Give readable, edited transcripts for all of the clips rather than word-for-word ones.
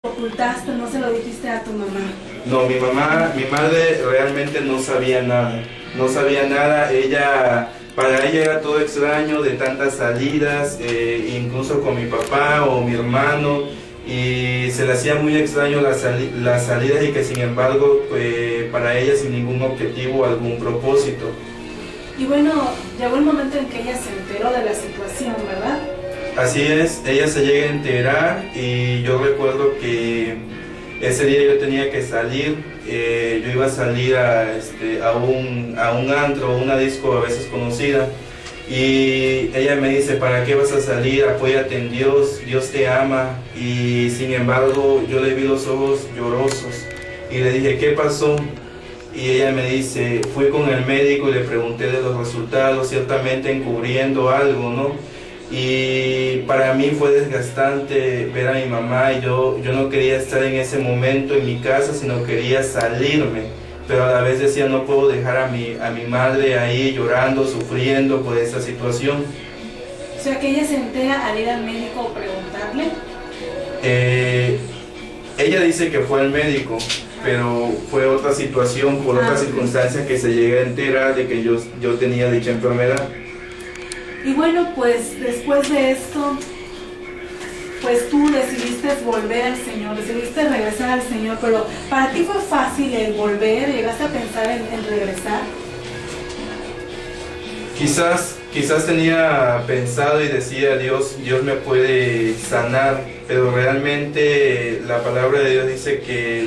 ocultaste, no se lo dijiste a tu mamá? No, mi madre realmente no sabía nada, no sabía nada. Para ella era todo extraño de tantas salidas, incluso con mi papá o mi hermano, y se le hacía muy extraño las salidas y que sin embargo para ella sin ningún objetivo, algún propósito. Y bueno, llegó el momento en que ella se enteró de la situación, ¿verdad? Así es, ella se llega a enterar y yo recuerdo que ese día yo tenía que salir, yo iba a salir a un antro, una disco a veces conocida, y ella me dice, ¿para qué vas a salir? Apóyate en Dios, Dios te ama. Y sin embargo yo le vi los ojos llorosos y le dije, ¿qué pasó? Y ella me dice, fui con el médico y le pregunté de los resultados, ciertamente encubriendo algo, ¿no? Y para mí fue desgastante ver a mi mamá, y yo no quería estar en ese momento en mi casa, sino quería salirme, pero a la vez decía, no puedo dejar a mi madre ahí llorando, sufriendo por esta situación. O sea, que ella se entera al ir al médico o preguntarle. Ella dice que fue al médico, pero fue otra situación, por otras circunstancias, que se llega a enterar de que yo tenía dicha enfermedad. Y bueno, pues después de esto, pues tú decidiste volver al Señor, decidiste regresar al Señor, pero ¿para ti fue fácil el volver? ¿Llegaste a pensar en regresar? Quizás tenía pensado y decía, Dios me puede sanar, pero realmente la palabra de Dios dice que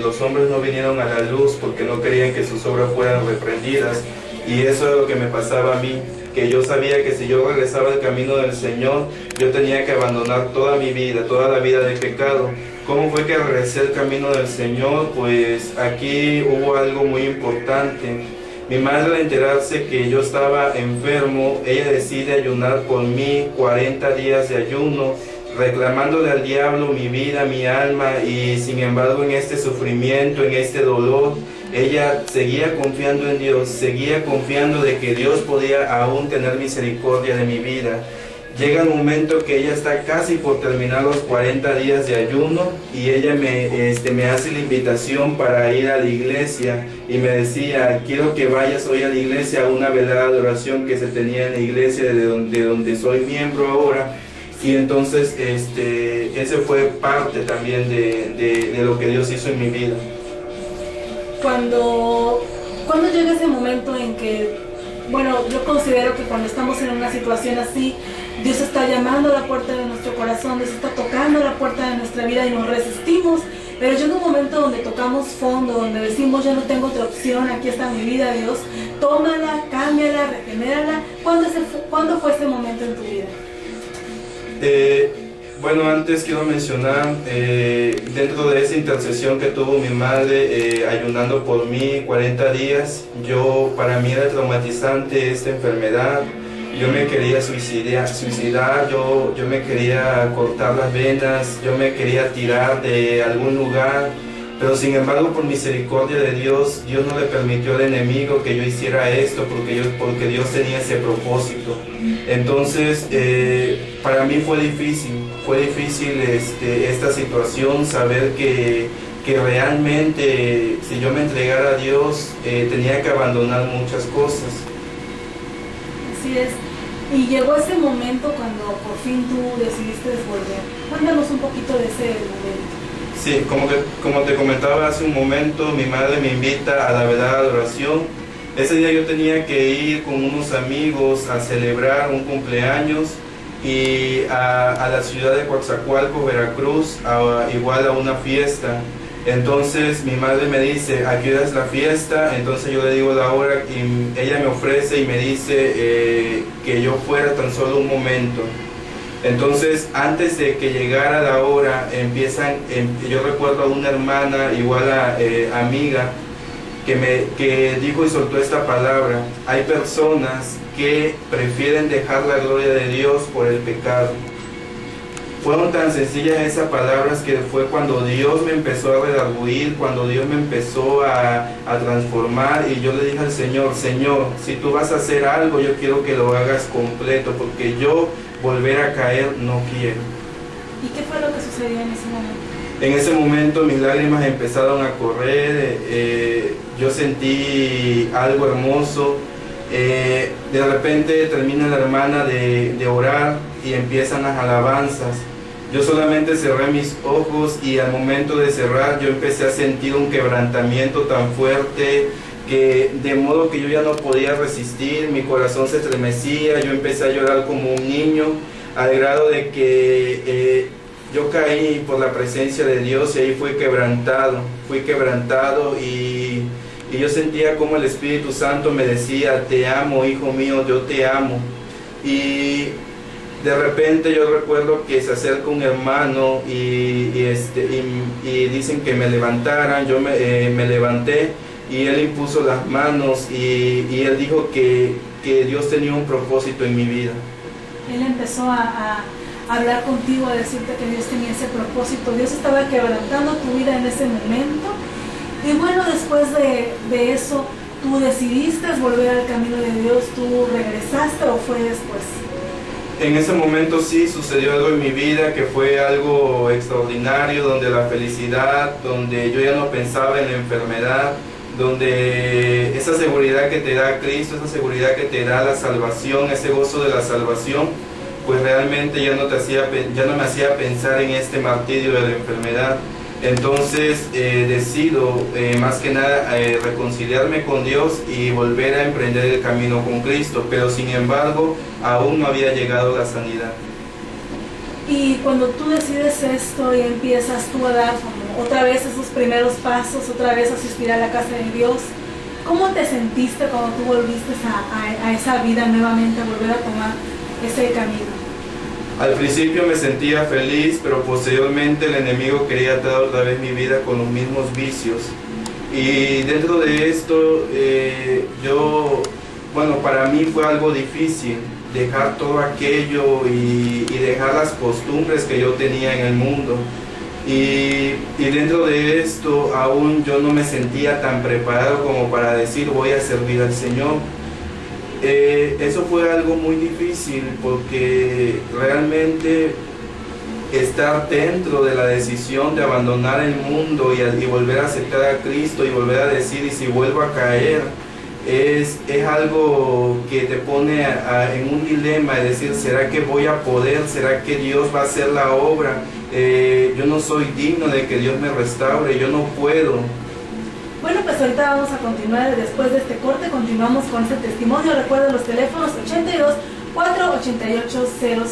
los hombres no vinieron a la luz porque no querían que sus obras fueran reprendidas, y eso es lo que me pasaba a mí, que yo sabía que si yo regresaba al camino del Señor, yo tenía que abandonar toda mi vida, toda la vida de pecado. ¿Cómo fue que regresé al camino del Señor? Pues aquí hubo algo muy importante. Mi madre, al enterarse que yo estaba enfermo, ella decide ayunar por mí 40 días de ayuno, reclamándole al diablo mi vida, mi alma, y sin embargo en este sufrimiento, en este dolor, ella seguía confiando en Dios, seguía confiando de que Dios podía aún tener misericordia de mi vida. Llega el momento que ella está casi por terminar los 40 días de ayuno, y ella me hace la invitación para ir a la iglesia, y me decía, quiero que vayas hoy a la iglesia a una velada de oración que se tenía en la iglesia de donde soy miembro ahora. Y entonces ese fue parte también de lo que Dios hizo en mi vida. ¿Cuándo llega ese momento en que, bueno, yo considero que cuando estamos en una situación así, Dios está llamando a la puerta de nuestro corazón, Dios está tocando a la puerta de nuestra vida y nos resistimos, pero llega un momento donde tocamos fondo, donde decimos, ya no tengo otra opción, aquí está mi vida, Dios, tómala, cámbiala, regenérala? ¿Cuándo fue ese momento en tu vida? Bueno, antes quiero mencionar, dentro de esa intercesión que tuvo mi madre, ayunando por mí 40 días, para mí era traumatizante esta enfermedad. Yo me quería suicidar, yo me quería cortar las venas, yo me quería tirar de algún lugar, pero sin embargo por misericordia de Dios, Dios no le permitió al enemigo que yo hiciera esto, porque Dios tenía ese propósito. Entonces para mí fue difícil esta situación, saber que realmente si yo me entregara a Dios tenía que abandonar muchas cosas. Así es. Y llegó ese momento cuando por fin tú decidiste volver. Cuéntanos un poquito de ese momento. Sí, como te comentaba hace un momento, mi madre me invita a la velada de oración. Ese día yo tenía que ir con unos amigos a celebrar un cumpleaños, y a la ciudad de Coatzacoalcos, Veracruz, igual a una fiesta. Entonces mi madre me dice, ¿a qué hora es la fiesta? Entonces yo le digo la hora, y ella me ofrece y me dice que yo fuera tan solo un momento. Entonces, antes de que llegara la hora, yo recuerdo a una hermana, igual amiga, que dijo y soltó esta palabra: hay personas que prefieren dejar la gloria de Dios por el pecado. Fueron tan sencillas esas palabras que fue cuando Dios me empezó a redarguir, cuando Dios me empezó a transformar, y yo le dije al Señor, Señor, si tú vas a hacer algo, yo quiero que lo hagas completo, porque yo volver a caer no quiero. ¿Y qué fue lo que sucedió en ese momento? En ese momento mis lágrimas empezaron a correr, yo sentí algo hermoso. De repente termina la hermana de orar y empiezan las alabanzas. Yo solamente cerré mis ojos y al momento de cerrar yo empecé a sentir un quebrantamiento tan fuerte que de modo que yo ya no podía resistir, mi corazón se estremecía, yo empecé a llorar como un niño, al grado de que yo caí por la presencia de Dios y ahí fui quebrantado y yo sentía como el Espíritu Santo me decía: te amo, hijo mío, yo te amo. Y de repente yo recuerdo que se acerca un hermano y dicen que me levantaran. Yo me levanté y él impuso las manos y él dijo que Dios tenía un propósito en mi vida. Él empezó a hablar contigo, a decirte que Dios tenía ese propósito. Dios estaba quebrantando tu vida en ese momento. Y bueno, después de eso, ¿tú decidiste volver al camino de Dios? ¿Tú regresaste o fue después? En ese momento sí sucedió algo en mi vida que fue algo extraordinario, donde la felicidad, donde yo ya no pensaba en la enfermedad, donde esa seguridad que te da Cristo, esa seguridad que te da la salvación, ese gozo de la salvación, pues realmente ya no me hacía pensar en este martirio de la enfermedad. Entonces decido más que nada reconciliarme con Dios y volver a emprender el camino con Cristo, pero sin embargo aún no había llegado la sanidad. Y cuando tú decides esto y empiezas tú a dar como otra vez esos primeros pasos, otra vez asistir a la casa de Dios, ¿cómo te sentiste cuando tú volviste a esa vida nuevamente, a volver a tomar ese camino? Al principio me sentía feliz, pero posteriormente el enemigo quería traer otra vez mi vida con los mismos vicios. Y dentro de esto, para mí fue algo difícil dejar todo aquello y dejar las costumbres que yo tenía en el mundo. Y dentro de esto aún yo no me sentía tan preparado como para decir voy a servir al Señor. Eso fue algo muy difícil porque realmente estar dentro de la decisión de abandonar el mundo y volver a aceptar a Cristo y volver a decir, y si vuelvo a caer, es algo que te pone en un dilema de decir, ¿será que voy a poder? ¿Será que Dios va a hacer la obra? Yo no soy digno de que Dios me restaure, yo no puedo. Bueno, pues ahorita vamos a continuar, después de este corte continuamos con este testimonio. Recuerden los teléfonos 82 488 00.